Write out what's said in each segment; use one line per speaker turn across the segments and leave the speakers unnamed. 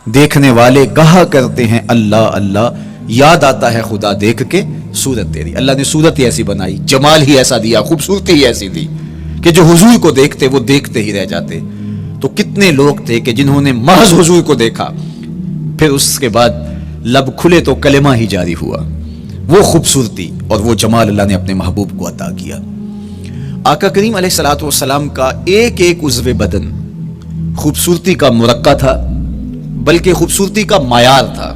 دیکھنے والے کہا کرتے ہیں اللہ اللہ، یاد آتا ہے خدا دیکھ کے صورت تیری۔ اللہ نے صورت ہی ایسی بنائی، جمال ہی ایسا دیا، خوبصورتی ہی ایسی دی کہ جو حضور کو دیکھتے وہ دیکھتے ہی رہ جاتے۔ تو کتنے لوگ تھے کہ جنہوں نے محض حضور کو دیکھا، پھر اس کے بعد لب کھلے تو کلمہ ہی جاری ہوا۔ وہ خوبصورتی اور وہ جمال اللہ نے اپنے محبوب کو عطا کیا۔ آقا کریم علیہ الصلوۃ والسلام کا ایک ایک عضو بدن خوبصورتی کا مرقع تھا، بلکہ خوبصورتی کا معیار تھا۔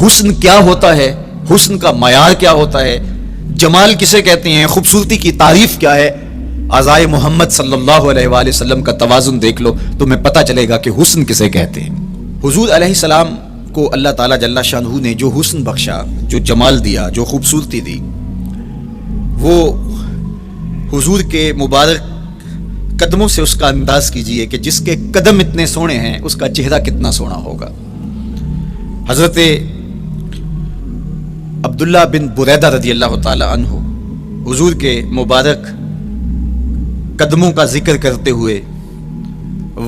حسن کیا ہوتا ہے، حسن کا معیار کیا ہوتا ہے، جمال کسے کہتے ہیں، خوبصورتی کی تعریف کیا ہے، اعضائے محمد صلی اللہ علیہ وآلہ وسلم کا توازن دیکھ لو تو تمہیں پتہ چلے گا کہ حسن کسے کہتے ہیں۔ حضور علیہ السلام کو اللہ تعالیٰ جل شانہ نے جو حسن بخشا، جو جمال دیا، جو خوبصورتی دی، وہ حضور کے مبارک قدموں سے اس کا انداز کیجئے کہ جس کے قدم اتنے سونے ہیں اس کا چہرہ کتنا سونا ہوگا۔ حضرت عبداللہ بن بریدہ رضی اللہ تعالی عنہ حضور کے مبارک قدموں کا ذکر کرتے ہوئے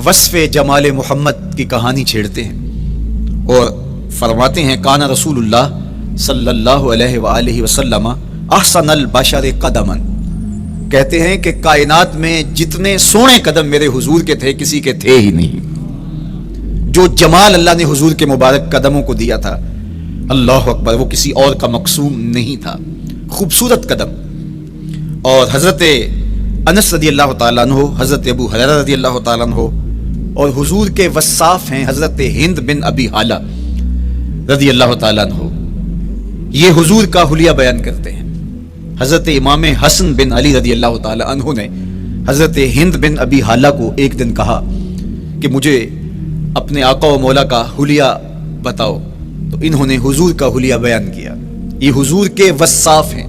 وصف جمال محمد کی کہانی چھیڑتے ہیں اور فرماتے ہیں کان رسول اللہ صلی اللہ علیہ وآلہ وسلم احسن البشر قدما، کہتے ہیں کہ کائنات میں جتنے سونے قدم میرے حضور کے تھے کسی کے تھے ہی نہیں۔ جو جمال اللہ نے حضور کے مبارک قدموں کو دیا تھا، اللہ اکبر، وہ کسی اور کا مقسوم نہیں تھا۔ خوبصورت قدم۔ اور حضرت انس رضی اللہ تعالیٰ عنہ، حضرت ابو ہریرہ رضی اللہ تعالیٰ عنہ اور حضور کے وصاف ہیں حضرت ہند بن ابی حالہ رضی اللہ تعالیٰ عنہ، یہ حضور کا حلیہ بیان کرتے ہیں۔ حضرت امام حسن بن علی رضی اللہ تعالی عنہ نے حضرت ہند بن ابی حالہ کو ایک دن کہا کہ مجھے اپنے آقا و مولا کا حلیہ بتاؤ، تو انہوں نے حضور کا حلیہ بیان کیا۔ یہ حضور کے وصاف ہیں،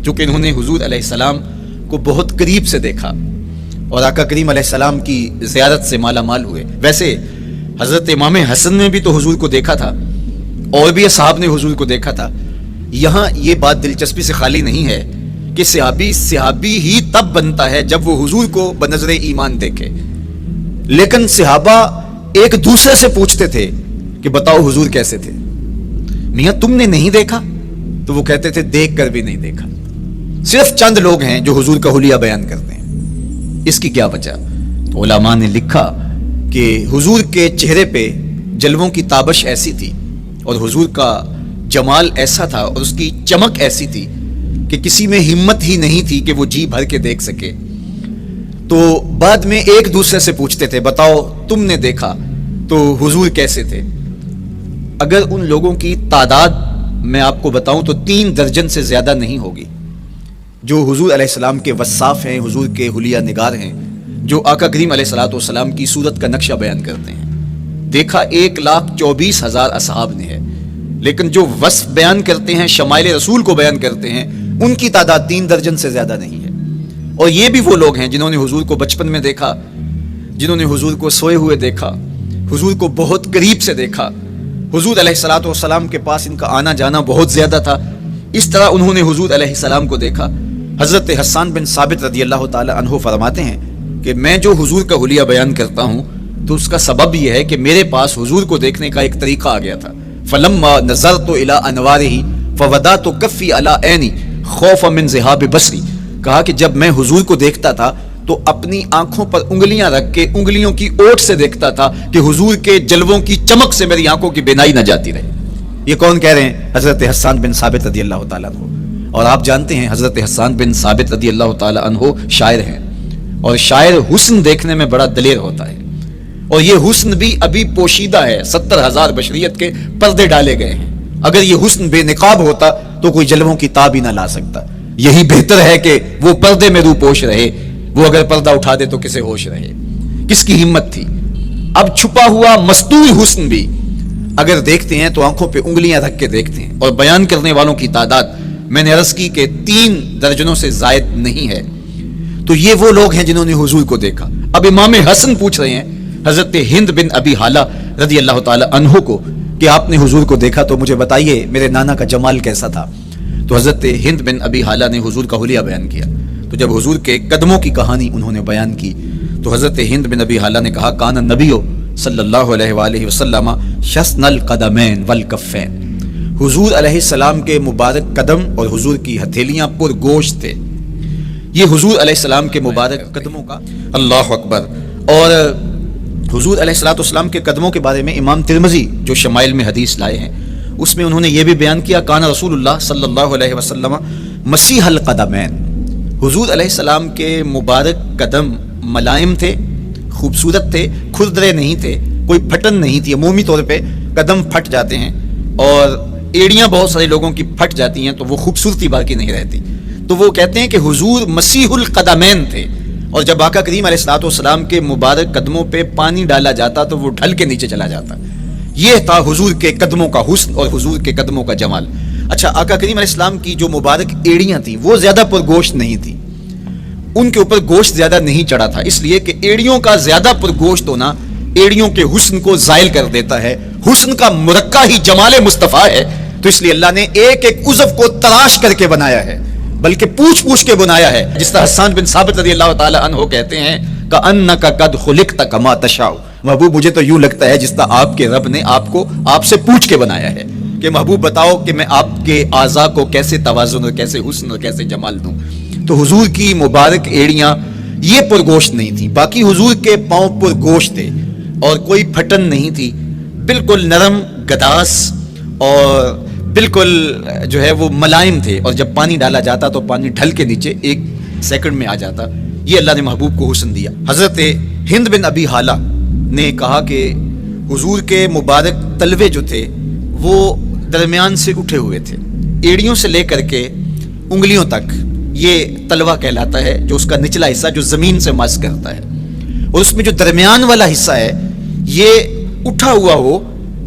چونکہ انہوں نے حضور علیہ السلام کو بہت قریب سے دیکھا اور آقا کریم علیہ السلام کی زیارت سے مالا مال ہوئے۔ ویسے حضرت امام حسن نے بھی تو حضور کو دیکھا تھا اور بھی اصحاب نے حضور کو دیکھا تھا۔ یہاں یہ بات دلچسپی سے خالی نہیں ہے کہ صحابی ہی تب بنتا ہے جب وہ حضور کو بنظر ایمان دیکھے، لیکن صحابہ ایک دوسرے سے پوچھتے تھے کہ بتاؤ حضور کیسے تھے، میاں تم نے نہیں دیکھا؟ تو وہ کہتے تھے دیکھ کر بھی نہیں دیکھا۔ صرف چند لوگ ہیں جو حضور کا حلیہ بیان کرتے ہیں۔ اس کی کیا وجہ؟ تو علماء نے لکھا کہ حضور کے چہرے پہ جلووں کی تابش ایسی تھی اور حضور کا جمال ایسا تھا اور اس کی چمک ایسی تھی کہ کسی میں ہمت ہی نہیں تھی کہ وہ جی بھر کے دیکھ سکے۔ تو بعد میں ایک دوسرے سے پوچھتے تھے بتاؤ تم نے دیکھا تو حضور کیسے تھے؟ اگر ان لوگوں کی تعداد میں آپ کو بتاؤں تو 3 درجن سے زیادہ نہیں ہوگی جو حضور علیہ السلام کے وصاف ہیں، حضور کے حلیہ نگار ہیں، جو آقا کریم علیہ الصلوۃ والسلام کی صورت کا نقشہ بیان کرتے ہیں۔ دیکھا 1,24,000 اصحاب نے ہے، لیکن جو وصف بیان کرتے ہیں، شمائل رسول کو بیان کرتے ہیں، ان کی تعداد 3 درجن سے زیادہ نہیں ہے۔ اور یہ بھی وہ لوگ ہیں جنہوں نے حضور کو بچپن میں دیکھا، جنہوں نے حضور کو سوئے ہوئے دیکھا، حضور کو بہت قریب سے دیکھا۔ حضور علیہ الصلوۃ والسلام کے پاس ان کا آنا جانا بہت زیادہ تھا، اس طرح انہوں نے حضور علیہ السلام کو دیکھا۔ حضرت حسان بن ثابت رضی اللہ تعالی عنہ فرماتے ہیں کہ میں جو حضور کا حلیہ بیان کرتا ہوں تو اس کا سبب یہ ہے کہ میرے پاس حضور کو دیکھنے کا ایک طریقہ آ گیا تھا۔ فلما نظرت الى انوارہ فوضعت کفی علی عینی خوفا من ذہاب بصری، کہا کہ جب میں حضور کو دیکھتا تھا تو اپنی آنکھوں پر انگلیاں رکھ کے انگلیوں کی اوٹ سے دیکھتا تھا کہ حضور کے جلووں کی چمک سے میری آنکھوں کی بینائی نہ جاتی رہے۔ یہ کون کہہ رہے ہیں؟ حضرت حسان بن ثابت رضی اللہ تعالیٰ عنہ۔ اور آپ جانتے ہیں حضرت حسان بن ثابت رضی اللہ تعالیٰ عنہ شاعر ہیں، اور شاعر حسن دیکھنے میں بڑا دلیر ہوتا ہے، اور یہ حسن بھی ابھی پوشیدہ ہے، 70,000 بشریت کے پردے ڈالے گئے ہیں۔ اگر یہ حسن بے نقاب ہوتا تو کوئی جلووں کی تاب ہی نہ لا سکتا۔ یہی بہتر ہے کہ وہ پردے میں روح پوش رہے، وہ اگر پردہ اٹھا دے تو کسے ہوش رہے، کس کی ہمت تھی۔ اب چھپا ہوا مستور حسن بھی اگر دیکھتے ہیں تو آنکھوں پہ انگلیاں رکھ کے دیکھتے ہیں، اور بیان کرنے والوں کی تعداد میں نے عرض کی کہ 3 درجنوں سے زائد نہیں ہے۔ تو یہ وہ لوگ ہیں جنہوں نے حضور کو دیکھا۔ اب امام حسن پوچھ رہے ہیں حضرت ہند بن ابی حالہ رضی اللہ تعالی عنہ کو کہ آپ نے حضور کو دیکھا تو مجھے بتائیے میرے نانا کا جمال کیسا تھا۔ تو حضرت ہند بن ابی حالہ نے حضور کا حلیہ بیان کیا۔ تو جب حضور کے قدموں کی کہانی انہوں نے بیان کی تو حضرت ہند بن ابی حالہ نے کہا کان النبی صلی اللہ علیہ وآلہ وسلم شسن القدمین والکفین، حضور علیہ السلام کے مبارک قدم اور حضور کی ہتھیلیاں پر گوشت تھے. یہ حضور علیہ السلام کے مبارک قدموں کا، اللہ اکبر. اور حضور علیہ السلام کے قدموں کے بارے میں امام ترمذی جو شمائل میں حدیث لائے ہیں اس میں انہوں نے یہ بھی بیان کیا، کان رسول اللہ صلی اللہ علیہ وسلم مسیح القدمین، حضور علیہ السلام کے مبارک قدم ملائم تھے، خوبصورت تھے، کھردرے نہیں تھے، کوئی پھٹن نہیں تھی. عمومی طور پہ قدم پھٹ جاتے ہیں اور ایڑیاں بہت سارے لوگوں کی پھٹ جاتی ہیں تو وہ خوبصورتی باقی نہیں رہتی. تو وہ کہتے ہیں کہ حضور مسیح القدمین تھے، اور جب آقا کریم علیہ السلام کے مبارک قدموں پہ پانی ڈالا جاتا تو وہ ڈھل کے نیچے چلا جاتا. یہ تھا حضور کے قدموں کا حسن اور حضور کے قدموں کا جمال. اچھا، آقا کریم علیہ السلام کی جو مبارک ایڑیاں تھیں وہ زیادہ پرگوشت نہیں تھی، ان کے اوپر گوشت زیادہ نہیں چڑھا تھا، اس لیے کہ ایڑیوں کا زیادہ پرگوشت ہونا ایڑیوں کے حسن کو زائل کر دیتا ہے. حسن کا مرقع ہی جمال مصطفیٰ ہے، تو اس لیے اللہ نے ایک ایک عضو کو تراش کر کے بنایا ہے، بلکہ پوچھ کے بنایا ہے. جس طرح حسان بن ثابت رضی اللہ تعالی عنہ کہتے ہیں کأنک قد خلقت کما تشاء، محبوب مجھے تو یوں لگتا ہے جس طرح آپ کے رب نے آپ کو آپ سے پوچھ کے بنایا ہے کہ محبوب بتاؤ کہ میں آپ کے اعضاء کو کیسے توازن اور کیسے حسن اور کیسے جمال دوں. تو حضور کی مبارک ایڑیاں یہ پرگوشت نہیں تھیں، باقی حضور کے پاؤں پرگوشت تھے اور کوئی پھٹن نہیں تھی، بالکل نرم گداس اور بالکل جو ہے وہ ملائم تھے، اور جب پانی ڈالا جاتا تو پانی ڈھل کے نیچے ایک سیکنڈ میں آ جاتا. یہ اللہ نے محبوب کو حسن دیا. حضرت ہند بن ابی حالہ نے کہا کہ حضور کے مبارک تلوے جو تھے وہ درمیان سے اٹھے ہوئے تھے، ایڑیوں سے لے کر کے انگلیوں تک یہ تلوہ کہلاتا ہے، جو اس کا نچلا حصہ جو زمین سے مس کرتا ہے، اور اس میں جو درمیان والا حصہ ہے یہ اٹھا ہوا ہو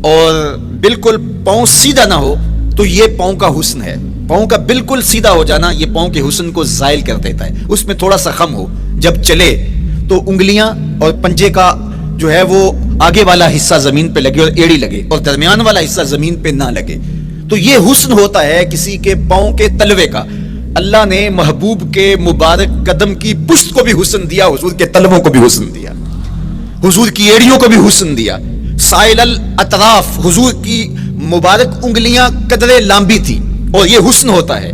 اور بالکل پاؤں سیدھا نہ ہو تو یہ پاؤں کا حسن ہے. پاؤں کا بالکل سیدھا ہو جانا یہ پاؤں کے حسن کو زائل کر دیتا ہے. اس میں تھوڑا سا خم ہو، جب چلے تو انگلیاں اور پنجے کا جو ہے وہ آگے والا حصہ زمین پہ لگے اور ایڑی لگے، اور درمیان والا حصہ زمین پہ نہ لگے، تو یہ حسن ہوتا ہے کسی کے پاؤں کے تلوے کا. اللہ نے محبوب کے مبارک قدم کی پشت کو بھی حسن دیا، حضور کے تلووں کو بھی حسن دیا، حضور کی ایڑیوں کو بھی حسن دیا. سائل الاطراف، حضور کی مبارک انگلیاں قدرے لامبی تھی، اور یہ حسن ہوتا ہے.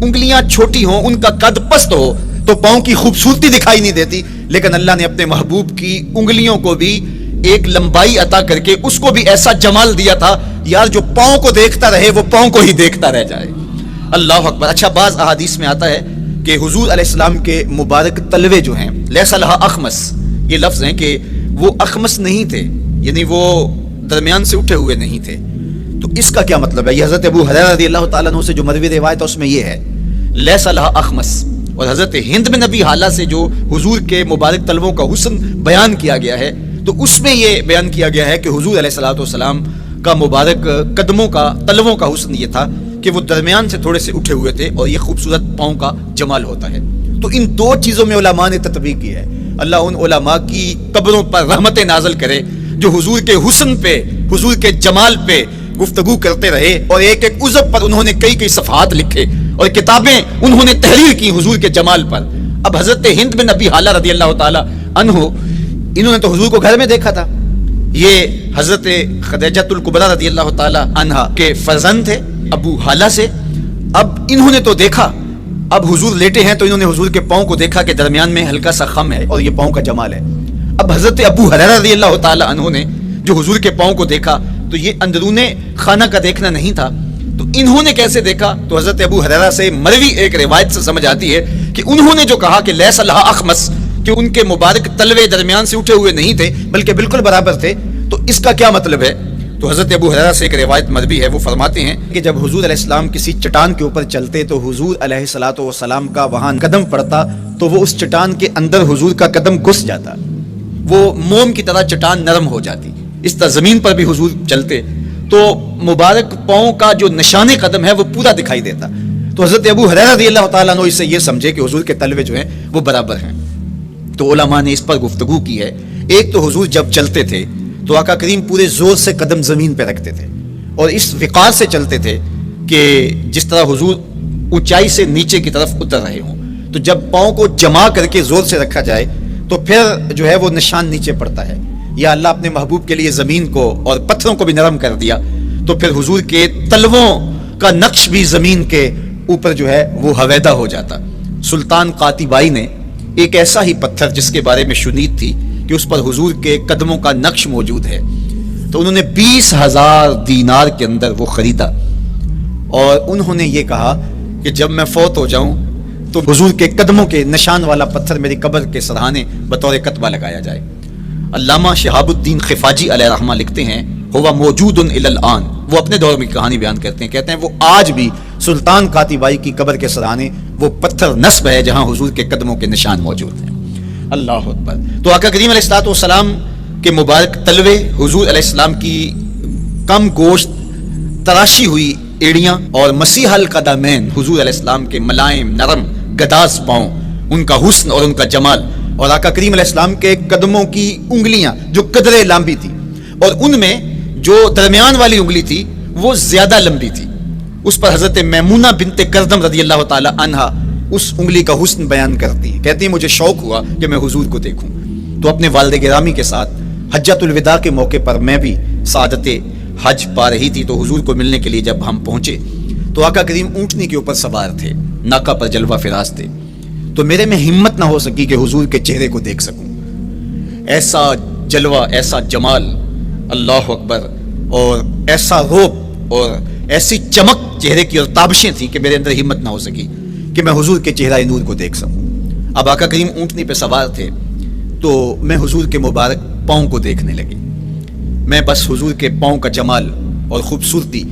انگلیاں چھوٹی ہوں، ان کا قد پست ہو تو پاؤں کی خوبصورتی دکھائی نہیں دیتی، لیکن اللہ نے اپنے محبوب کی انگلیوں کو بھی ایک لمبائی عطا کر کے اس کو بھی ایسا جمال دیا تھا یار جو پاؤں کو دیکھتا رہے وہ پاؤں کو ہی دیکھتا رہ جائے. اللہ اکبر. اچھا، بعض احادیث میں آتا ہے کہ حضور علیہ السلام کے مبارک تلوے جو ہیں لیس لہا اخمس، یہ لفظ ہیں کہ وہ اخمس نہیں تھے، یعنی وہ درمیان سے اٹھے ہوئے نہیں تھے. تو اس کا کیا مطلب ہے؟ یہ حضرت ابو ہریرہ رضی اللہ تعالیٰ عنہ سے جو مروی روایت ہے اس میں یہ ہے لیس لہا اخمس، اور حضرت ہند بن ابی حالہ سے جو حضور کے مبارک تلووں کا حسن بیان کیا گیا ہے تو اس میں یہ بیان کیا گیا ہے کہ حضور علیہ السلام کا مبارک قدموں کا تلووں کا حسن یہ تھا کہ وہ درمیان سے تھوڑے سے اٹھے ہوئے تھے، اور یہ خوبصورت پاؤں کا جمال ہوتا ہے. تو ان دو چیزوں میں علماء نے تطبیق کی ہے. اللہ ان علماء کی قبروں پر رحمت نازل کرے جو حضور کے حسن پہ، حضور کے جمال پہ گفتگو کرتے رہے، اور ایک ایک عضو پر انہوں نے کئی صفحات لکھے اور کتابیں انہوں نے تحریر کی حضور کے جمال پر. اب حضرت ہند بن ابی حالہ رضی اللہ تعالی عنہ، انہوں نے تو حضور کو گھر میں دیکھا تھا، یہ حضرت خدیجہ الکبریٰ رضی اللہ تعالی عنہا کے فرزند تھے ابو حالہ سے. اب انہوں نے تو دیکھا، اب حضور لیٹے ہیں تو انہوں نے حضور کے پاؤں کو دیکھا کہ درمیان میں ہلکا سا خم ہے اور یہ پاؤں کا جمال ہے. اب حضرت ابو ہریرہ رضی اللہ تعالی عنہ نے جو حضور کے پاؤں کو دیکھا تو یہ اندرون خانہ کا دیکھنا نہیں تھا، تو انہوں نے کیسے دیکھا؟ تو حضرت ابو ہریرہ سے مروی ایک روایت سے سمجھ آتی ہے کہ انہوں نے جو کہا کہ لیس لہا اخمس، کہ ان کے مبارک تلوے درمیان سے اٹھے ہوئے نہیں تھے بلکہ بالکل برابر تھے، تو اس کا کیا مطلب ہے؟ تو حضرت ابو ہریرہ سے ایک روایت مروی ہے، وہ فرماتے ہیں کہ جب حضور علیہ السلام کسی چٹان کے اوپر چلتے تو حضور علیہ السلام کا وہاں قدم پڑتا تو وہ اس چٹان کے اندر حضور کا قدم گھس جاتا، وہ موم کی طرح چٹان نرم ہو جاتی. اس طرح زمین پر بھی حضور چلتے تو مبارک پاؤں کا جو نشان قدم ہے وہ پورا دکھائی دیتا. تو حضرت ابو ہریرہ رضی اللہ تعالیٰ عنہ اس سے یہ سمجھے کہ حضور کے تلوے جو ہیں وہ برابر ہیں. تو علماء نے اس پر گفتگو کی ہے. ایک تو حضور جب چلتے تھے تو آقا کریم پورے زور سے قدم زمین پہ رکھتے تھے اور اس وقار سے چلتے تھے کہ جس طرح حضور اونچائی سے نیچے کی طرف اتر رہے ہوں. تو جب پاؤں کو جما کر کے زور سے رکھا جائے تو پھر جو ہے وہ نشان نیچے پڑتا ہے. یا اللہ اپنے محبوب کے لیے زمین کو اور پتھروں کو بھی نرم کر دیا تو پھر حضور کے تلووں کا نقش بھی زمین کے اوپر جو ہے وہ ہویدا ہو جاتا۔ سلطان قاتبائی نے ایک ایسا ہی پتھر جس کے بارے میں شنید تھی کہ اس پر حضور کے قدموں کا نقش موجود ہے، تو انہوں نے 20,000 دینار کے اندر وہ خریدا، اور انہوں نے یہ کہا کہ جب میں فوت ہو جاؤں تو حضور کے قدموں کے نشان والا پتھر میری قبر کے سرہانے بطور کتبہ لگایا جائے۔ علامہ شہاب الدین خفاجی علیہ رحمہ لکھتے ہیں ہوا موجود الی الآن، وہ اپنے دور میں کہانی بیان کرتے ہیں، کہتے ہیں وہ آج بھی سلطان قاتبائی کی قبر کے سرہانے وہ پتھر نصب ہے جہاں حضور کے قدموں کے نشان موجود ہیں۔ اللہ اکبر۔ تو آقا کریم علیہ الصلوۃ والسلام کے مبارک تلوے، حضور علیہ السلام کی کم گوشت تراشی ہوئی ایڑیاں، اور مسیح القدمین حضور علیہ السلام کے ملائم نرم گداز پاؤں، ان کا حسن اور ان کا جمال، اور آقا کریم علیہ السلام کے قدموں کی انگلیاں جو قدرے لمبی تھی، اور ان میں جو درمیان والی انگلی تھی وہ زیادہ لمبی تھی، اس پر حضرت میمونہ بنت کردم رضی اللہ تعالی عنہا اس انگلی کا حسن بیان کرتی ہیں، کہتی ہیں مجھے شوق ہوا کہ میں حضور کو دیکھوں، تو اپنے والد گرامی کے ساتھ حجۃ الوداع کے موقع پر میں بھی سعادت حج پا رہی تھی، تو حضور کو ملنے کے لیے جب ہم پہنچے تو آقا کریم اونٹنی کے اوپر سوار تھے، ناکا پر جلوہ فراز تھے، تو میرے میں ہمت نہ ہو سکی کہ حضور کے چہرے کو دیکھ سکوں، ایسا جلوہ، ایسا جمال، اللہ اکبر، اور ایسا روب اور ایسی چمک چہرے کی اور تابشیں تھیں کہ میرے اندر ہمت نہ ہو سکی کہ میں حضور کے چہرہ نور کو دیکھ سکوں۔ اب آقا کریم اونٹنی پہ سوار تھے تو میں حضور کے مبارک پاؤں کو دیکھنے لگی، میں بس حضور کے پاؤں کا جمال اور خوبصورتی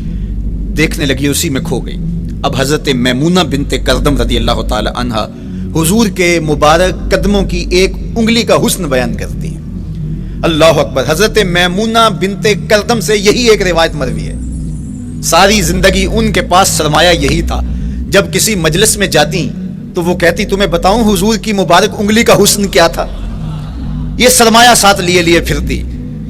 دیکھنے لگی، اسی میں کھو گئی۔ اب حضرت میمونہ بنت کردم رضی اللہ تعالی عنہا حضور کے مبارک قدموں کی ایک انگلی کا حسن بیان کرتی ہیں، اللہ اکبر۔ حضرت میمونہ بنت کردم سے یہی ایک روایت مروی ہے، ساری زندگی ان کے پاس سرمایہ یہی تھا، جب کسی مجلس میں جاتی تو وہ کہتی تمہیں بتاؤں حضور کی مبارک انگلی کا حسن کیا تھا، یہ سرمایہ ساتھ لیے لیے پھرتی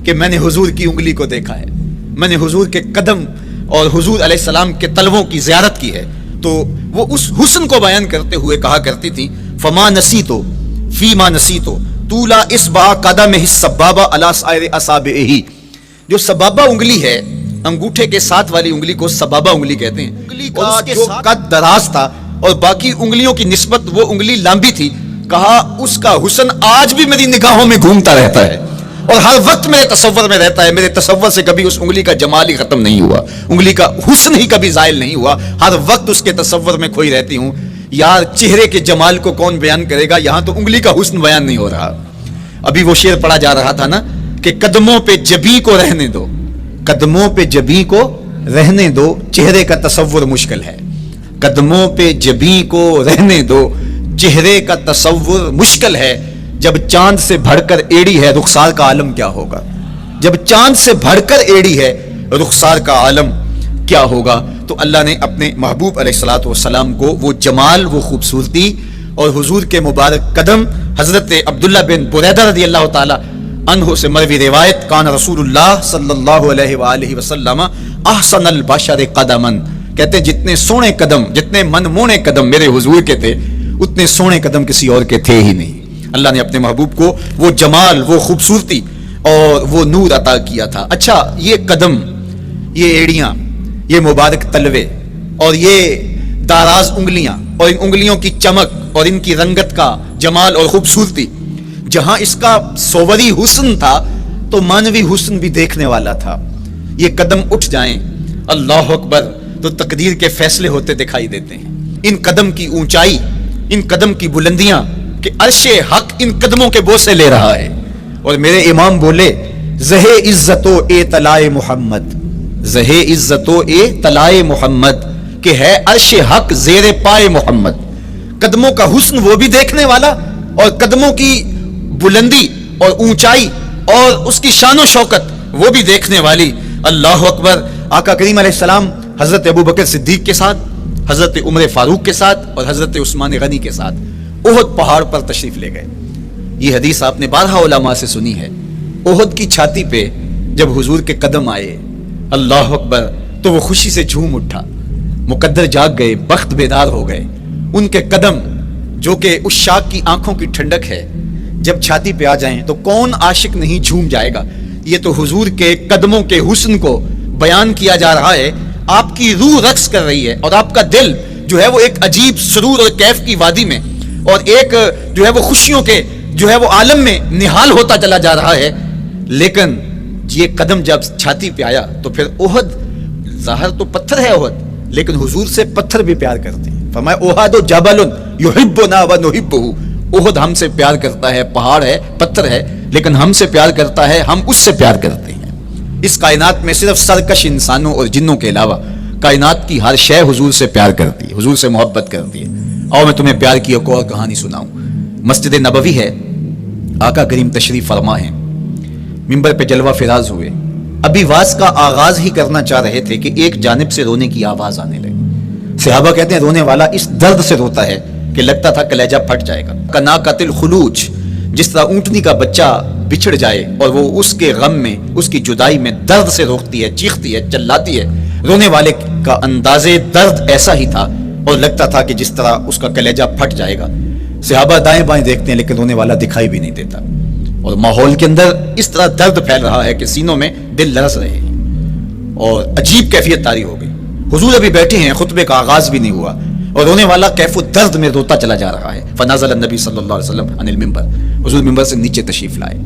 کہ میں نے حضور کی انگلی کو دیکھا ہے، میں نے حضور کے قدم اور حضور علیہ السلام کے تلووں کی زیارت کی ہے۔ تو وہ اس حسن کو بیان کرتے ہوئے کہا کرتی تھی فما نسیتو فیما نسیتو طولا اصبع قدمہ السبابہ علی سائر اصابعہ، جو سبابہ انگلی ہے، انگوٹھے کے ساتھ والی انگلی کو سبابہ انگلی کہتے ہیں، انگلی کا جو قد دراز تھا اور باقی انگلیوں کی نسبت وہ انگلی لمبی تھی، کہا اس کا حسن آج بھی میری نگاہوں میں گھومتا رہتا ہے اور ہر وقت میرے تصور میں رہتا ہے، میرے تصور سے کبھی اس انگلی کا جمال ہی ختم نہیں ہوا، انگلی کا حسن ہی کبھی زائل نہیں ہوا، ہر وقت اس کے تصور میں کھوئی رہتی ہوں۔ یار چہرے کے جمال کو کون بیان کرے گا، یہاں تو انگلی کا حسن بیان نہیں ہو رہا۔ ابھی وہ شعر پڑھا جا رہا تھا نا کہ قدموں پہ جبیں کو رہنے دو، قدموں پہ جبیں کو رہنے دو، چہرے کا تصور مشکل ہے، قدموں پہ جبیں کو رہنے دو، چہرے کا تصور مشکل ہے، جب چاند سے بڑھ کر ایڑی ہے رخسار کا عالم کیا ہوگا، جب چاند سے بڑھ کر ایڑی ہے رخسار کا عالم کیا ہوگا۔ تو اللہ نے اپنے محبوب علیہ الصلوۃ والسلام کو وہ جمال، وہ خوبصورتی اور حضور کے مبارک قدم، حضرت عبداللہ بن بریدہ رضی اللہ تعالی عنہ سے مروی روایت کان رسول اللہ صلی اللہ علیہ وآلہ وسلم احسن البشر قدما، کہتے ہیں جتنے سونے قدم، جتنے من مونے قدم میرے حضور کے تھے اتنے سونے قدم کسی اور کے تھے ہی نہیں۔ اللہ نے اپنے محبوب کو وہ جمال، وہ خوبصورتی اور وہ نور عطا کیا تھا۔ اچھا، یہ قدم، یہ ایڑیاں، یہ مبارک تلوے اور یہ داراز انگلیاں اور ان انگلیوں کی چمک اور ان کی رنگت کا جمال اور خوبصورتی، جہاں اس کا صوری حسن تھا تو مانوی حسن بھی دیکھنے والا تھا۔ یہ قدم اٹھ جائیں، اللہ اکبر، تو تقدیر کے فیصلے ہوتے دکھائی دیتے ہیں۔ ان قدم کی اونچائی، ان قدم کی بلندیاں کہ عرش حق ان قدموں کے بوسے لے رہا ہے، اور میرے امام بولے زہ عزت و اے طلائے محمد، زہ عزت و اے طلائے محمد، کہ ہے عرش حق زیر پائے محمد۔ قدموں کا حسن وہ بھی دیکھنے والا اور قدموں کی بلندی اور اونچائی اور اس کی شان و شوکت وہ بھی دیکھنے والی۔ اللہ اکبر۔ آقا کریم علیہ السلام حضرت ابوبکر صدیق کے ساتھ، حضرت عمر فاروق کے ساتھ اور حضرت عثمان غنی کے ساتھ احد پہاڑ پر تشریف لے گئے۔ یہ حدیث آپ نے بارہا علماء سے سنی ہے۔ احد کی چھاتی پہ جب حضور کے قدم آئے، اللہ اکبر، تو وہ خوشی سے جھوم اٹھا، مقدر جاگ گئے، بخت بیدار ہو گئے۔ ان کے قدم جو کہ اس شاک کی آنکھوں کی ٹھنڈک ہے، جب چھاتی پہ آ جائیں تو کون عاشق نہیں جھوم جائے گا. یہ تو حضور کے قدموں کے حسن کو بیان کیا جا رہا ہے. آپ کی روح رقص کر رہی ہے اور آپ کا دل جو ہے وہ ایک عجیب سرور اور کیف کی وادی میں اور ایک جو ہے وہ خوشیوں کے جو ہے وہ عالم میں نہال ہوتا چلا جا رہا ہے. لیکن یہ قدم جب چھاتی پہ آیا تو پھر احد، ظاہر تو پتھر ہے احد، لیکن حضور سے پتھر بھی پیار کرتے ہیں. فرمایا احد جبل یحبنا ونحبہ، احد ہم سے پیار کرتا ہے، پہاڑ ہے، پتھر ہے، لیکن ہم سے پیار کرتا ہے، ہم اس سے پیار کرتے ہیں. اس کائنات میں صرف سرکش انسانوں اور جنوں کے علاوہ کائنات کی ہر شے حضور سے پیار کرتی ہے، حضور سے محبت کرتی ہے. اور میں تمہیں پیار کی ایک اور کہانی سناؤں. مسجد نبوی ہے، آقا کریم تشریف فرما ہیں، منبر پہ جلوہ فراز ہوئے. ابھی واز کا آغاز ہی کرنا چاہ رہے تھے کہ ایک جانب سے رونے کی آواز آنے لگی. صحابہ کہتے ہیں رونے والا اس درد سے روتا ہے کہ لگتا تھا کلیجہ پھٹ جائے گا. کناقۃ الخلوج، جس طرح اونٹنی کا بچہ بچھڑ جائے اور وہ اس کے غم میں، اس کی جدائی میں درد سے روتی ہے، چیختی ہے، چلاتی ہے. رونے والے کا انداز درد ایسا ہی تھا اور لگتا تھا کہ جس طرح اس کا کلیجہ پھٹ جائے گا. صحابہ دائیں بائیں دیکھتے ہیں لیکن رونے والا دکھائی بھی نہیں دیتا اور ماحول کے اندر اس طرح درد پھیل رہا ہے کہ سینوں میں دل لرز رہے ہیں اور عجیب کیفیت طاری ہو گئی. حضور ابھی بیٹھے ہیں، خطبے کا آغاز بھی نہیں ہوا اور رونے والا کیف و درد میں روتا چلا جا رہا ہے. فنزل النبی صلی اللہ علیہ وسلم عن المنبر، حضور منبر سے نیچے تشریف لائے.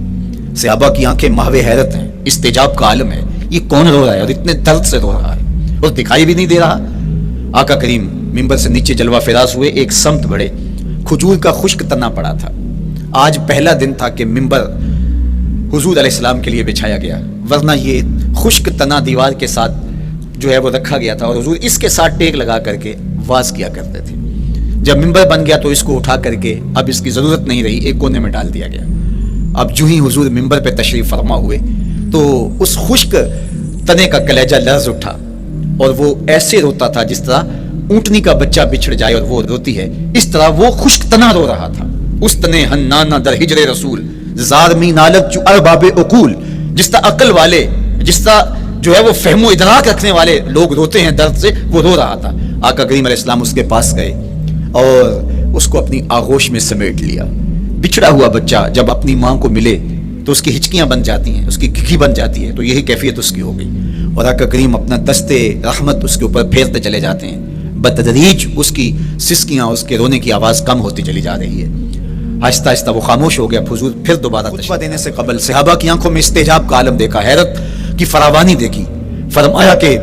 صحابہ کی آنکھیں محو حیرت ہیں، استجاب کا عالم ہے. یہ کون رو رہا ہے اور اتنے درد سے رو رہا ہے اور دکھائی بھی نہیں دے رہا. آقا کریم منبر سے نیچے جلوہ فراز ہوئے، ایک سمت بڑھے. کھجور کا خشک تنا پڑا تھا. آج پہلا دن تھا کہ منبر حضور علیہ السلام کے لیے بچھایا گیا، ورنہ یہ خشک تنا دیوار کے ساتھ جو ہے وہ رکھا گیا تھا اور حضور اس کے ساتھ ٹیک لگا کر کے واز کیا کرتے تھے. جب منبر بن گیا تو اس کو اٹھا کر کے اب اس کی ضرورت نہیں رہی، ایک کونے میں ڈال دیا گیا. اب جو ہی حضور منبر پہ تشریف فرما ہوئے تو اس خشک تنے کا کلیجہ لرز اٹھا اور وہ ایسے روتا تھا جس طرح اونٹنی کا بچہ بچھڑ جائے اور وہ روتی ہے، اس طرح وہ خشک تنا رو رہا تھا. اس تنے حنانہ در ہجر رسول زار می نالت جو ارباب عقول، جس طرح عقل والے، جس طرح جو ہے وہ فہم و ادراک رکھنے والے لوگ روتے ہیں درد سے، وہ رو رہا تھا. آقا کریم علیہ السلام اس کے پاس گئے اور اس کو اپنی آغوش میں سمیٹ لیا. بچھڑا ہوا بچہ جب اپنی ماں کو ملے تو اس کی ہچکیاں بن جاتی ہیں، اس کی کھکی بن جاتی ہے، تو یہی کیفیت اس کی ہو گئی. اور آقا کریم اپنا دستے رحمت اس کے اوپر پھیرتے چلے جاتے ہیں. بتدریج اس کی سسکیاں، اس کے رونے کی آواز کم ہوتی چلی جا رہی ہے. آہستہ آہستہ وہ خاموش ہو گیا. حضور پھر دوبارہ خطبہ دینے سے قبل صحابہ کی آنکھوں میں استعجاب کا عالم دیکھا، حیرت کی فراوانی دیکھی. فرمایا کہ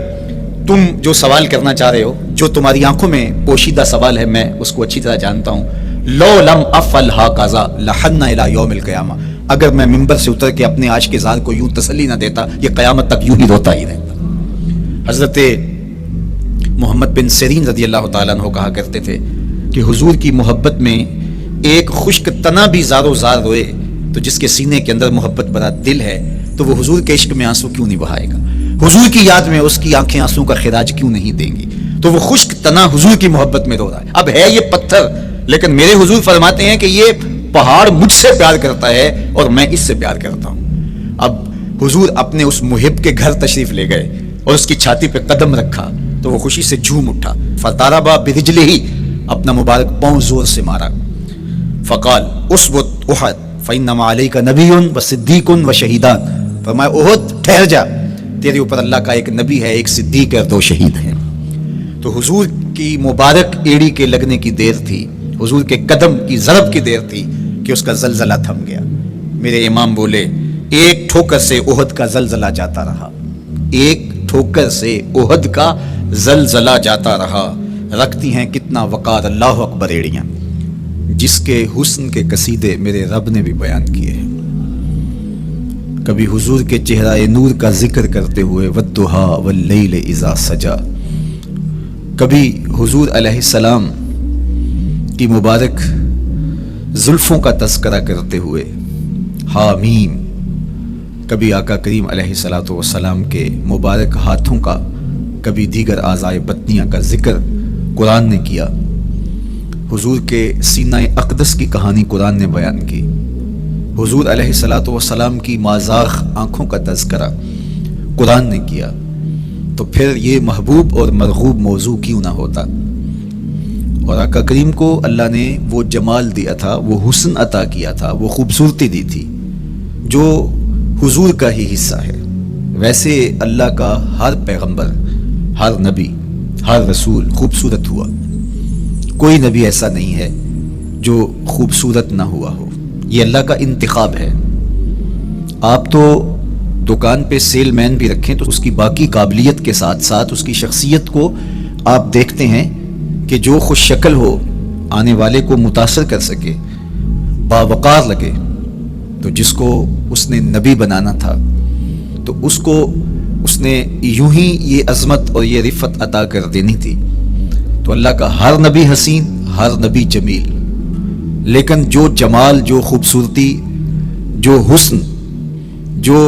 تم جو سوال کرنا چاہ رہے ہو، جو تمہاری آنکھوں میں پوشیدہ سوال ہے، میں اس کو اچھی طرح جانتا ہوں. لو لم افعل هكذا لحن الى يوم القیامہ، اگر میں منبر سے اتر کے اپنے عاشق زار کو یوں تسلی نہ دیتا، یہ قیامت تک یوں ہی روتا ہی رہتا. حضرت محمد بن سیرین رضی اللہ تعالیٰ عنہ کہا کرتے تھے کہ حضور کی محبت میں ایک خشک تنا بھی زار و زار روئے تو جس کے سینے کے اندر محبت بھرا دل ہے تو وہ حضور کے عشق میں آنسو کیوں نہیں بہائے گا؟ حضور کی یاد میں اس کی آنکھیں آنسو کا خراج کیوں نہیں دیں گی؟ تو وہ خشک تنا حضور کی محبت میں رو رہا ہے. اب ہے یہ پتھر، لیکن میرے حضور فرماتے ہیں کہ یہ پہاڑ مجھ سے پیار کرتا ہے اور میں اس سے پیار کرتا ہوں. اب حضور اپنے اس محب کے گھر تشریف لے گئے اور اس کی چھاتی پہ قدم رکھا تو وہ خوشی سے جھوم اٹھا. فَضَرَبَ بِرِجْلِهِ، اپنا مبارک پاؤں زور سے مارا. فقال اثبت احد فإنما عليك نبي وصديق وشهيدان، فرمایا احد ٹھہر جا، تیرے اوپر اللہ کا ایک نبی ہے، ایک صدیق ہے، دو شہید ہیں. تو حضور کی مبارک ایڑی کے لگنے کی دیر تھی، حضور کے قدم کی ضرب کی دیر تھی کہ اس کا زلزلہ تھم گیا. میرے امام بولے ایک ٹھوکر سے احد کا زلزلہ جاتا رہا، ایک ٹھوکر سے احد کا زلزلہ جاتا رہا. رکھتی ہیں کتنا وقار اللہ اکبر ایڑیاں، جس کے حسن کے قصیدے میرے رب نے بھی بیان کیے ہیں. کبھی حضور کے چہرہ نور کا ذکر کرتے ہوئے والضحیٰ واللیل اذا سجا، کبھی حضور علیہ السلام کی مبارک زلفوں کا تذکرہ کرتے ہوئے حامیم، کبھی آقا کریم علیہ الصلوۃ والسلام کے مبارک ہاتھوں کا، کبھی دیگر اعضائے بطنیہ کا ذکر قرآن نے کیا. حضور کے سینہ اقدس کی کہانی قرآن نے بیان کی. حضور علیہ الصلوۃ والسلام کی مازاغ آنکھوں کا تذکرہ قرآن نے کیا. تو پھر یہ محبوب اور مرغوب موضوع کیوں نہ ہوتا؟ اور آقا کریم کو اللہ نے وہ جمال دیا تھا، وہ حسن عطا کیا تھا، وہ خوبصورتی دی تھی جو حضور کا ہی حصہ ہے۔ ویسے اللہ کا ہر پیغمبر، ہر نبی، ہر رسول خوبصورت ہوا، کوئی نبی ایسا نہیں ہے جو خوبصورت نہ ہوا ہو، یہ اللہ کا انتخاب ہے۔ آپ تو دکان پہ سیل مین بھی رکھیں تو اس کی باقی قابلیت کے ساتھ ساتھ اس کی شخصیت کو آپ دیکھتے ہیں کہ جو خوش شکل ہو، آنے والے کو متاثر کر سکے، باوقار لگے، تو جس کو اس نے نبی بنانا تھا تو اس کو اس نے یوں ہی یہ عظمت اور یہ رفت عطا کر دینی تھی۔ تو اللہ کا ہر نبی حسین، ہر نبی جمیل، لیکن جو جمال، جو خوبصورتی، جو حسن، جو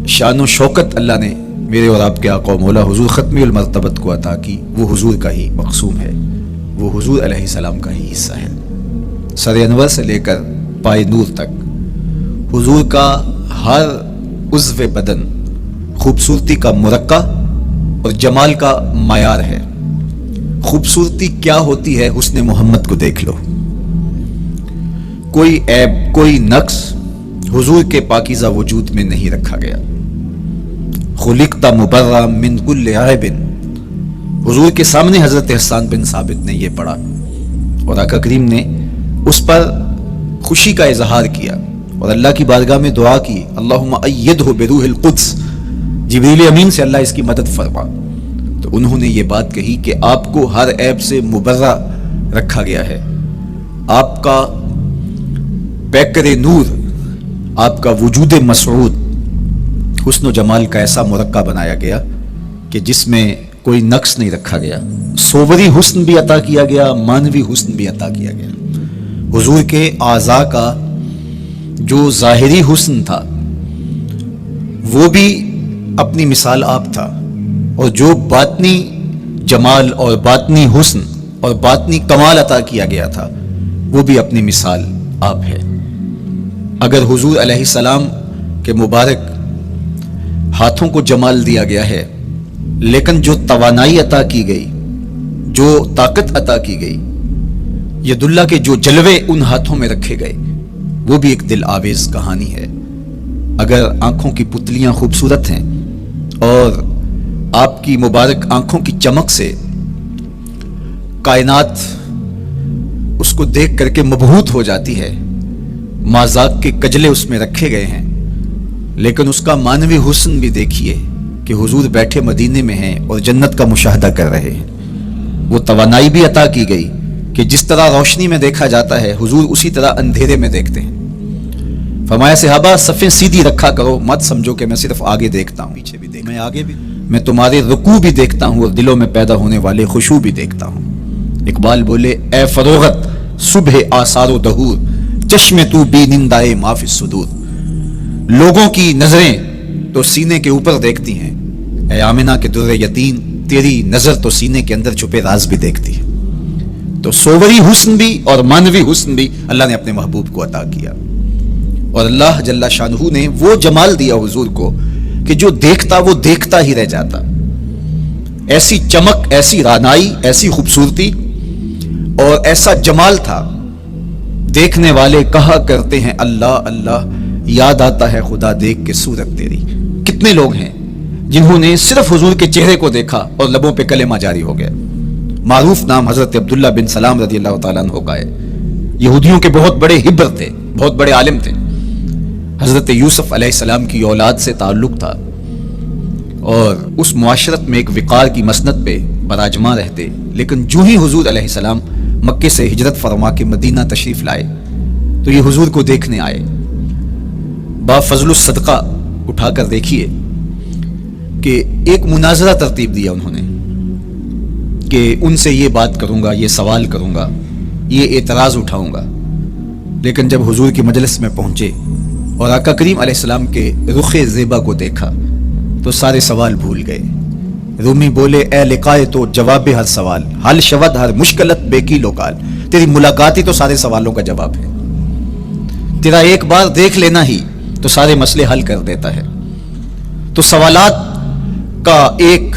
شان و شوکت اللہ نے میرے اور آپ کے آقا و مولا حضور ختمی المرتبت کو عطا کی، وہ حضور کا ہی مقسوم ہے، وہ حضور علیہ السلام کا ہی حصہ ہے۔ سر انور سے لے کر پائے نور تک حضور کا ہر عضو بدن خوبصورتی کا مرقع اور جمال کا معیار ہے۔ خوبصورتی کیا ہوتی ہے؟ حسن محمد کو دیکھ لو، کوئی عیب، کوئی نقص حضور کے پاکیزہ وجود میں نہیں رکھا گیا۔ خلقت مبرأ من کل عیب، حضور کے سامنے حضرت حسان بن ثابت نے یہ پڑھا اور آقا کریم نے اس پر خوشی کا اظہار کیا اور اللہ کی بارگاہ میں دعا کی، اللہم ایدہ بروح القدس، جبریل امین سے اللہ اس کی مدد فرما۔ تو انہوں نے یہ بات کہی کہ آپ کو ہر عیب سے مبرہ رکھا گیا ہے، آپ کا پیکر نور، آپ کا وجود مسعود حسن و جمال کا ایسا مرقع بنایا گیا کہ جس میں کوئی نقص نہیں رکھا گیا، صوری حسن بھی عطا کیا گیا، مانوی حسن بھی عطا کیا گیا۔ حضور کے اعضاء کا جو ظاہری حسن تھا وہ بھی اپنی مثال آپ تھا، اور جو باطنی جمال اور باطنی حسن اور باطنی کمال عطا کیا گیا تھا وہ بھی اپنی مثال آپ ہے۔ اگر حضور علیہ السلام کے مبارک ہاتھوں کو جمال دیا گیا ہے، لیکن جو توانائی عطا کی گئی، جو طاقت عطا کی گئی، ید اللہ کے جو جلوے ان ہاتھوں میں رکھے گئے، وہ بھی ایک دل آویز کہانی ہے۔ اگر آنکھوں کی پتلیاں خوبصورت ہیں اور آپ کی مبارک آنکھوں کی چمک سے کائنات اس کو دیکھ کر کے مبہوت ہو جاتی ہے، مازاق کے کجلے اس میں رکھے گئے ہیں، لیکن اس کا مانوی حسن بھی دیکھیے کہ حضور بیٹھے مدینے میں ہیں اور جنت کا مشاہدہ کر رہے ہیں۔ وہ توانائی بھی عطا کی گئی کہ جس طرح روشنی میں دیکھا جاتا ہے حضور اسی طرح اندھیرے میں دیکھتے ہیں۔ فرمایا صحابہ صفیں سیدھی رکھا کرو، مت سمجھو کہ میں صرف آگے دیکھتا ہوں، پیچھے بھی میں آگے بھی، میں تمہارے رکوع بھی دیکھتا ہوں اور دلوں میں پیدا ہونے والے خشوع بھی دیکھتا ہوں۔ اقبال بولے، اے فروغت صبح آثار و دہور، چشم تو بی نندائے ما فی الصدور۔ لوگوں کی نظریں تو سینے کے اوپر دیکھتی ہیں، اے آمنہ کے در یتیم، تیری نظر تو سینے کے اندر چھپے راز بھی دیکھتی ہے۔ تو صوری حسن بھی اور مانوی حسن بھی اللہ نے اپنے محبوب کو عطا کیا، اور اللہ جل شانہ نے وہ جمال دیا حضور کو کہ جو دیکھتا وہ دیکھتا ہی رہ جاتا۔ ایسی چمک، ایسی رانائی، ایسی خوبصورتی اور ایسا جمال تھا، دیکھنے والے کہا کرتے ہیں اللہ اللہ، یاد آتا ہے خدا دیکھ کے صورت تیری۔ کتنے لوگ ہیں جنہوں نے صرف حضور کے چہرے کو دیکھا اور لبوں پہ کلمہ جاری ہو گیا۔ معروف نام حضرت عبداللہ بن سلام رضی اللہ تعالیٰ عنہ کا ہے، یہودیوں کے بہت بڑے حبر تھے، بہت بڑے عالم تھے، حضرت یوسف علیہ السلام کی اولاد سے تعلق تھا، اور اس معاشرت میں ایک وقار کی مسند پہ براجماں رہتے، لیکن جو ہی حضور علیہ السلام مکے سے ہجرت فرما کے مدینہ تشریف لائے تو یہ حضور کو دیکھنے آئے۔ با فضل الصدقہ اٹھا کر دیکھیے کہ ایک مناظرہ ترتیب دیا انہوں نے کہ ان سے یہ بات کروں گا، یہ سوال کروں گا، یہ اعتراض اٹھاؤں گا، لیکن جب حضور کی مجلس میں پہنچے اور آقا کریم علیہ السلام کے رخ زیبا کو دیکھا تو سارے سوال بھول گئے۔ رومی بولے، اے لقائے تو جواب ہر سوال، حل شود ہر مشکلت بے کی لوکال۔ تیری ملاقات ہی تو سارے سوالوں کا جواب ہے، تیرا ایک بار دیکھ لینا ہی تو سارے مسئلے حل کر دیتا ہے۔ تو سوالات کا ایک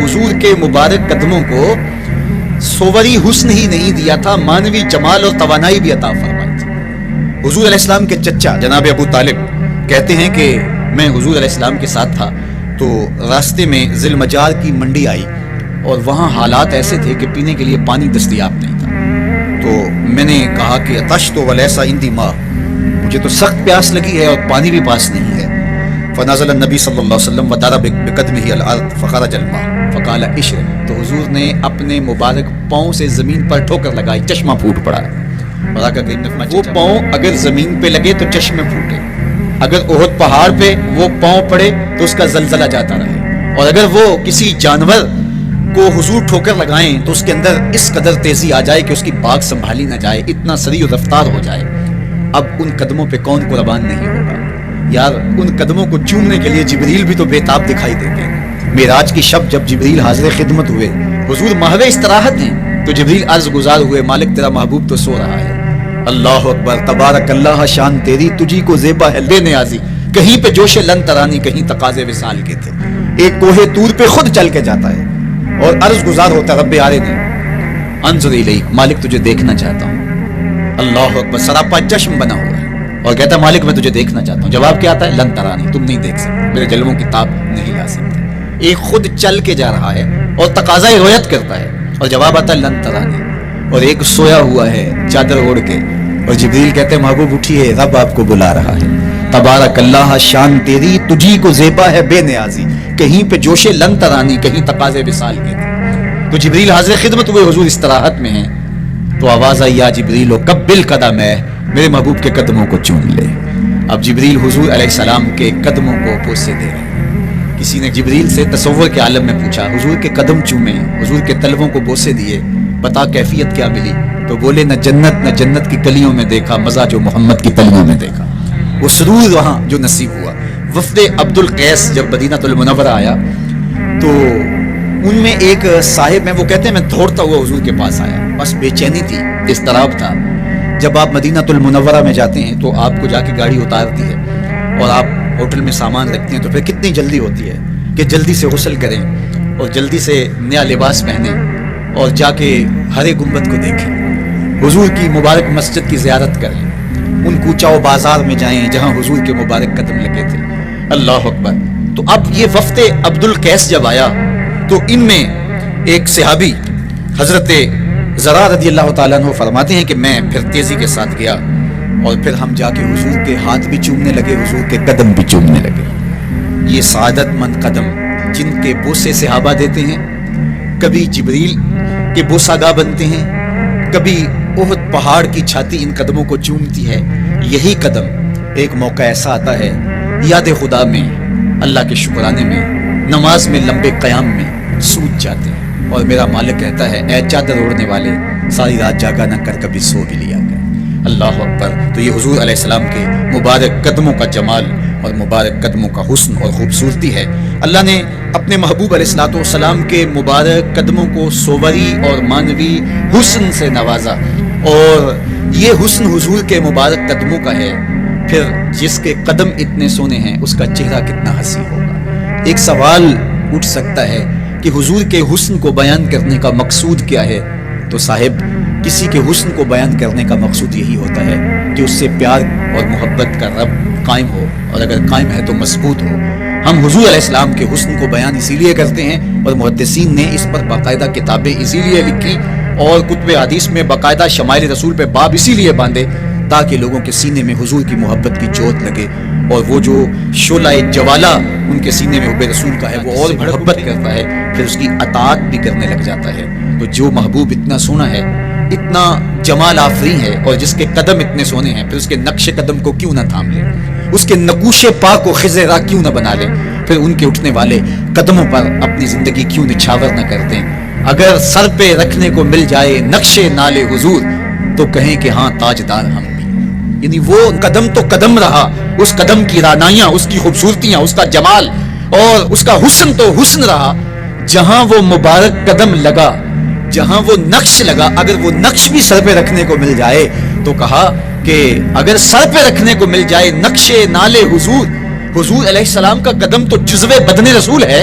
حضور کے مبارک قدموں کو صوری حسن ہی نہیں دیا تھا، مانوی جمال اور توانائی بھی عطا فرمائی تھی۔ حضور علیہ السلام کے چچا جناب ابو طالب کہتے ہیں کہ میں حضور علیہ السلام کے ساتھ تھا تو راستے میں ذی المجار کی منڈی آئی اور وہاں حالات ایسے تھے کہ پینے کے لیے پانی دستیاب نہیں تھا۔ تو میں نے کہا کہ عطشت ولیسا عندی ماء، مجھے تو سخت پیاس لگی ہے اور پانی بھی پاس نہیں ہے۔ فنزل النبی صلی اللہ علیہ وسلم وضرب بقدمه الارض فخرج الماء فقال اشرب، تو حضور نے اپنے مبارک پاؤں سے زمین پر ٹھوکر لگائی، چشمہ پھوٹ پڑا۔ اور آقا کریم نے فرمایا وہ پاؤں اگر زمین پہ لگے تو چشمے پھوٹے، اگر احد پہاڑ پہ وہ پاؤں پڑے تو اس کا زلزلہ جاتا رہے، اور اگر وہ کسی جانور کو حضور ٹھوکر لگائیں تو اس کے اندر اس قدر تیزی آ جائے کہ اس کی باغ سنبھالی نہ جائے، اتنا سریع و رفتار ہو جائے۔ اب ان قدموں پہ کون قربان نہیں ہوگا یار؟ ان قدموں کو چومنے کے لیے جبریل بھی تو بےتاب دکھائی دیتے ہیں۔ معراج کی شب جب جبریل حاضر خدمت ہوئے، حضور محو استراحت ہیں، تو جبریل عرض گزار ہوئے مالک تیرا محبوب تو سو رہا ہے۔ اللہ اکبر، تبارک اللہ، شان تیری تجھی کو زیبا ہے بے نیازی، کہیں پہ جوش لن ترانی، کہیں تقاضے وصال کے تھے۔ ایک کوہ طور پہ خود چل کے جاتا ہے اور عرض گزار ہوتا ہے رب عارض انظر الیک، مالک تجھے دیکھنا چاہتا ہوں۔ اللہ اکبر، سراپا چشم بنا ہوا ہے اور کہتا ہے مالک میں تجھے دیکھنا چاہتا ہوں۔ جواب کیا آتا ہے؟ لن ترانی، تم نہیں دیکھ سکتے، میرے جلووں کی تاب نہیں لا سکتے۔ ایک خود چل کے جا رہا ہے اور تقاضۂ رویت کرتا ہے اور جواب آتا ہے لن ترانی، اور ایک سویا ہوا ہے چادر اوڑھ کے اور جبریل کہتے ہیں محبوب اٹھیے، رب آپ کو بلا رہا ہے۔ تبارک اللہ، شان تیری تجھی کو زیبا ہے بے نیازی، کہیں پہ جوش لن ترانی، کہیں تقاضے وصال کے تھے۔ تو جبریل حاضر خدمت ہوئے، حضور استراحت میں ہیں، تو آواز آئی یا جبریل قبل قدم ہے، میرے محبوب کے قدموں کو چوم لے۔ اب جبریل حضور علیہ السلام کے قدموں کو بوسے دے رہے ہیں۔ کسی نے جبریل سے تصور کے عالم میں پوچھا، حضور کے قدم چومے، حضور کے تلووں کو بوسے دیے، بتا کیفیت کیا ملی؟ تو بولے نہ جنت کی کلیوں میں دیکھا مزہ جو محمد کی تلیوں میں دیکھا، وہ سرور وہاں جو نصیب ہوا۔ وفد عبد القیس جب مدینہ المنورہ آیا تو ان میں ایک صاحب ہیں، وہ کہتے ہیں میں دوڑتا ہوا حضور کے پاس آیا، بس بے چینی تھی، اضطراب تھا۔ جب آپ مدینہ المنورہ میں جاتے ہیں تو آپ کو جا کے گاڑی اتارتی ہے اور آپ ہوٹل میں سامان رکھتے ہیں، تو پھر کتنی جلدی ہوتی ہے کہ جلدی سے غسل کریں اور جلدی سے نیا لباس پہنیں اور جا کے ہرے گنبد کو دیکھیں، حضور کی مبارک مسجد کی زیارت کریں، ان کوچہ و بازار میں جائیں جہاں حضور کے مبارک قدم لگے تھے۔ اللہ اکبر۔ تو اب یہ وفد عبد القیس جب آیا تو ان میں ایک صحابی حضرت زرع رضی اللہ تعالیٰ عنہ فرماتے ہیں کہ میں پھر تیزی کے ساتھ گیا اور پھر ہم جا کے حضور کے ہاتھ بھی چومنے لگے، حضور کے قدم بھی چومنے لگے۔ یہ سعادت مند قدم جن کے بوسے صحابہ دیتے ہیں، کبھی جبریل کے بوسہ گاہ بنتے ہیں، کبھی احد پہاڑ کی چھاتی ان قدموں کو چومتی ہے۔ یہی قدم ایک موقع ایسا آتا ہے یاد خدا میں، اللہ کے شکرانے میں، نماز میں، لمبے قیام میں سوج جاتے ہیں، اور میرا مالک کہتا ہے اے چادر اوڑھنے والے، ساری رات جاگا نہ کر، کبھی سو بھی لیا کر۔ اللہ اکبر۔ تو یہ حضور علیہ السلام کے مبارک قدموں کا جمال اور مبارک قدموں کا حسن اور خوبصورتی ہے۔ اللہ نے اپنے محبوب علیہ الصلوۃ والسلام کے مبارک قدموں کو صوری اور مانوی حسن سے نوازا، اور یہ حسن حضور کے مبارک قدموں کا ہے، پھر جس کے قدم اتنے سونے ہیں اس کا چہرہ کتنا حسین ہوگا۔ ایک سوال اٹھ سکتا ہے کہ حضور کے حسن کو بیان کرنے کا مقصود کیا ہے؟ تو صاحب، کسی کے حسن کو بیان کرنے کا مقصود یہی ہوتا ہے کہ اس سے پیار اور محبت کا رب قائم ہو، اور اگر قائم ہے تو مضبوط ہو۔ ہم حضور علیہ السلام کے حسن کو بیان اسی لیے کرتے ہیں، اور محدثین نے اس پر باقاعدہ کتابیں اسی لیے لکھی اور کتب حدیث میں باقاعدہ شمائل رسول پہ باب اسی لیے باندھے تاکہ لوگوں کے سینے میں حضور کی محبت کی جوت لگے، اور وہ جو شعلہ جوالا ان کے سینے میں حب رسول کا ہے وہ اور محبت کرتا ہے، پھر اس کی اطاعت بھی کرنے لگ جاتا ہے۔ تو جو محبوب اتنا سونا ہے، اتنا جمال آفریں ہے، اور جس کے قدم اتنے سونے ہیں، پھر اس کے نقش قدم کو کیوں نہ تھام لیں، اس کے نقوش پاک کو خضر راہ کیوں نہ بنا لیں، پھر ان کے اٹھنے والے قدموں پر اپنی زندگی کیوں نچھاور نہ کر دیں۔ اگر سر پہ رکھنے کو مل جائے نقش نال حضور تو کہیں کہ ہاں تاجدار ہم بھی، یعنی وہ قدم تو قدم رہا، اس قدم کی رانائیاں، اس کی خوبصورتیاں، اس کا جمال اور اس کا حسن تو حسن رہا۔ جہاں وہ مبارک قدم لگا، جہاں وہ نقش لگا، اگر وہ نقش بھی سر پہ رکھنے کو مل جائے تو کہا کہ اگر سر پہ رکھنے کو مل جائے نقش نال حضور، حضور علیہ السلام کا قدم تو جزو بدن رسول ہے،